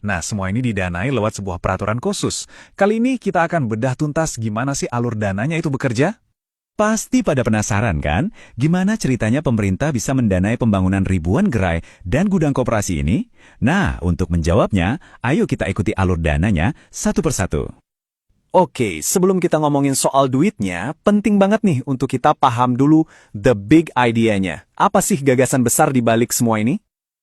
Nah, semua ini didanai lewat sebuah peraturan khusus. Kali ini kita akan bedah tuntas gimana sih alur dananya itu bekerja. Pasti pada penasaran kan, gimana ceritanya pemerintah bisa mendanai pembangunan ribuan gerai dan gudang koperasi ini? Nah, untuk menjawabnya, ayo kita ikuti alur dananya satu persatu. Oke, sebelum kita ngomongin soal duitnya, penting banget nih untuk kita paham dulu the big idea-nya. Apa sih gagasan besar di balik semua ini?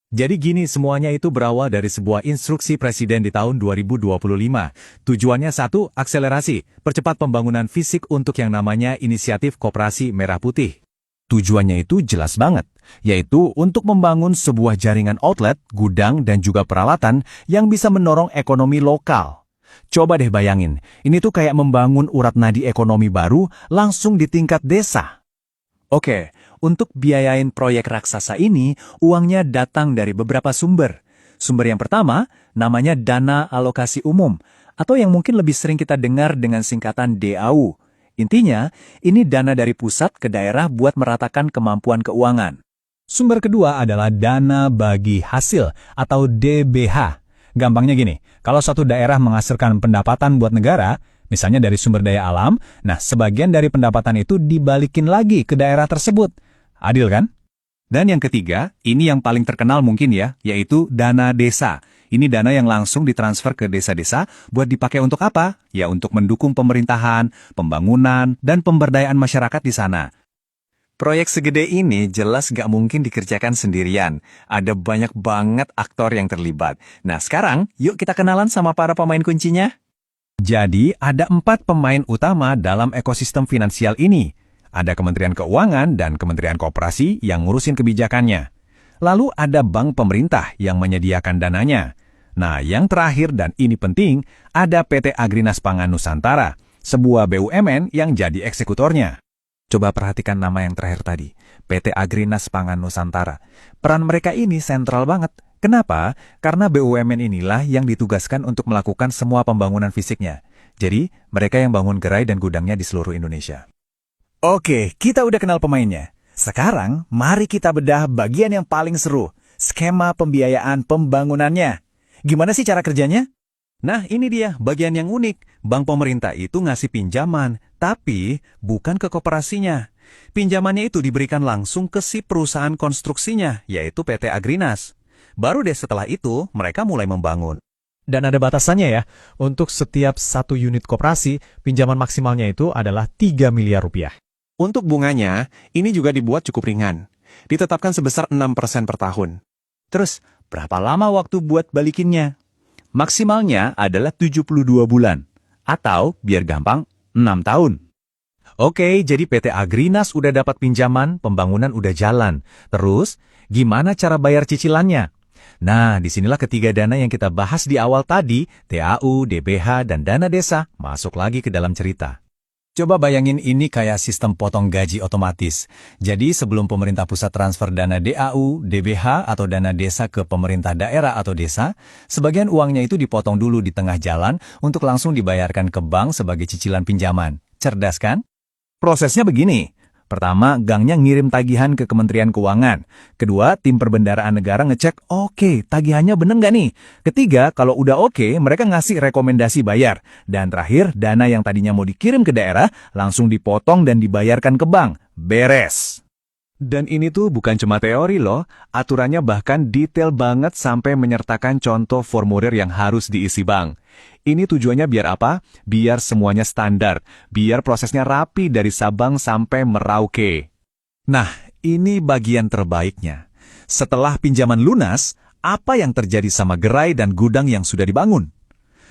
Jadi gini, semuanya itu berawal dari sebuah instruksi presiden di tahun 2025. Tujuannya satu, akselerasi, percepat pembangunan fisik untuk yang namanya Inisiatif Koperasi Merah Putih. Tujuannya itu jelas banget, yaitu untuk membangun sebuah jaringan outlet, gudang, dan juga peralatan yang bisa mendorong ekonomi lokal. Coba deh bayangin, ini tuh kayak membangun urat nadi ekonomi baru langsung di tingkat desa. Oke, untuk biayain proyek raksasa ini, uangnya datang dari beberapa sumber. Sumber yang pertama, namanya Dana Alokasi Umum, atau yang mungkin lebih sering kita dengar dengan singkatan DAU. Intinya, ini dana dari pusat ke daerah buat meratakan kemampuan keuangan. Sumber kedua adalah Dana Bagi Hasil, atau DBH. Gampangnya gini, kalau suatu daerah menghasilkan pendapatan buat negara, misalnya dari sumber daya alam, nah sebagian dari pendapatan itu dibalikin lagi ke daerah tersebut. Adil kan? Dan yang ketiga, ini yang paling terkenal mungkin ya, yaitu dana desa. Ini dana yang langsung ditransfer ke desa-desa buat dipakai untuk apa? Ya untuk mendukung pemerintahan, pembangunan, dan pemberdayaan masyarakat di sana. Proyek segede ini jelas gak mungkin dikerjakan sendirian. Ada banyak banget aktor yang terlibat. Nah sekarang, yuk kita kenalan sama para pemain kuncinya. Jadi, ada 4 pemain utama dalam ekosistem finansial ini. Ada Kementerian Keuangan dan Kementerian Koperasi yang ngurusin kebijakannya. Lalu ada bank pemerintah yang menyediakan dananya. Nah, yang terakhir dan ini penting, ada PT Agrinas Pangan Nusantara, sebuah BUMN yang jadi eksekutornya. Coba perhatikan nama yang terakhir tadi, PT Agrinas Pangan Nusantara. Peran mereka ini sentral banget. Kenapa? Karena BUMN inilah yang ditugaskan untuk melakukan semua pembangunan fisiknya. Jadi, mereka yang bangun gerai dan gudangnya di seluruh Indonesia. Oke, kita udah kenal pemainnya. Sekarang, mari kita bedah bagian yang paling seru, skema pembiayaan pembangunannya. Gimana sih cara kerjanya? Nah, ini dia bagian yang unik. Bank pemerintah itu ngasih pinjaman, tapi bukan ke koperasinya. Pinjamannya itu diberikan langsung ke si perusahaan konstruksinya, yaitu PT Agrinas. Baru deh setelah itu, mereka mulai membangun. Dan ada batasannya ya, untuk setiap satu unit koperasi, pinjaman maksimalnya itu adalah 3 miliar rupiah. Untuk bunganya, ini juga dibuat cukup ringan. Ditetapkan sebesar 6% per tahun. Terus, berapa lama waktu buat balikinnya? Maksimalnya adalah 72 bulan. Atau, biar gampang, 6 tahun. Oke, jadi PT Agrinas udah dapat pinjaman, pembangunan udah jalan. Terus, gimana cara bayar cicilannya? Nah, disinilah ketiga dana yang kita bahas di awal tadi, TAU, DBH, dan dana desa, masuk lagi ke dalam cerita. Coba bayangin ini kayak sistem potong gaji otomatis. Jadi sebelum pemerintah pusat transfer dana DAU, DBH, atau dana desa ke pemerintah daerah atau desa, sebagian uangnya itu dipotong dulu di tengah jalan untuk langsung dibayarkan ke bank sebagai cicilan pinjaman. Cerdas kan? Prosesnya begini. Pertama, gangnya ngirim tagihan ke Kementerian Keuangan. Kedua, tim perbendaharaan negara ngecek, oke, tagihannya bener nggak nih? Ketiga, kalau udah oke, mereka ngasih rekomendasi bayar. Dan terakhir, dana yang tadinya mau dikirim ke daerah, langsung dipotong dan dibayarkan ke bank. Beres! Dan ini tuh bukan cuma teori loh, aturannya bahkan detail banget sampai menyertakan contoh formulir yang harus diisi bank. Ini tujuannya biar apa? Biar semuanya standar, biar prosesnya rapi dari Sabang sampai Merauke. Nah, ini bagian terbaiknya. Setelah pinjaman lunas, apa yang terjadi sama gerai dan gudang yang sudah dibangun?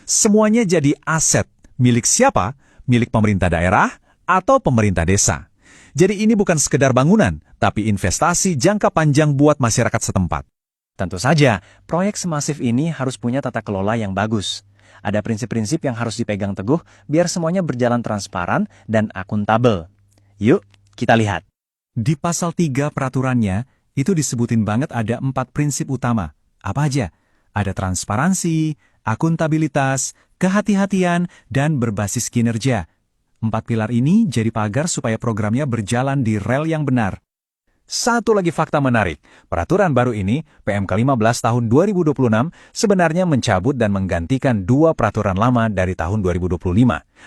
Semuanya jadi aset, milik siapa? Milik pemerintah daerah atau pemerintah desa. Jadi ini bukan sekedar bangunan, tapi investasi jangka panjang buat masyarakat setempat. Tentu saja, proyek semasif ini harus punya tata kelola yang bagus. Ada prinsip-prinsip yang harus dipegang teguh biar semuanya berjalan transparan dan akuntabel. Yuk, kita lihat. Di pasal 3 peraturannya, itu disebutin banget ada 4 prinsip utama. Apa aja? Ada transparansi, akuntabilitas, kehati-hatian, dan berbasis kinerja. 4 pilar ini jadi pagar supaya programnya berjalan di rel yang benar. Satu lagi fakta menarik, peraturan baru ini, PM ke-15 tahun 2026, sebenarnya mencabut dan menggantikan dua peraturan lama dari tahun 2025.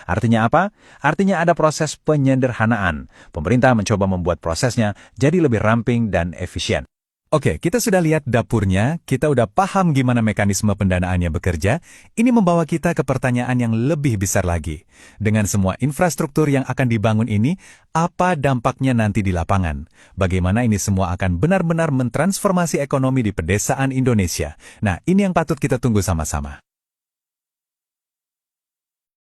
Artinya apa? Artinya ada proses penyederhanaan. Pemerintah mencoba membuat prosesnya jadi lebih ramping dan efisien. Oke, kita sudah lihat dapurnya, kita udah paham gimana mekanisme pendanaannya bekerja. Ini membawa kita ke pertanyaan yang lebih besar lagi. Dengan semua infrastruktur yang akan dibangun ini, apa dampaknya nanti di lapangan? Bagaimana ini semua akan benar-benar mentransformasi ekonomi di pedesaan Indonesia? Nah, ini yang patut kita tunggu sama-sama.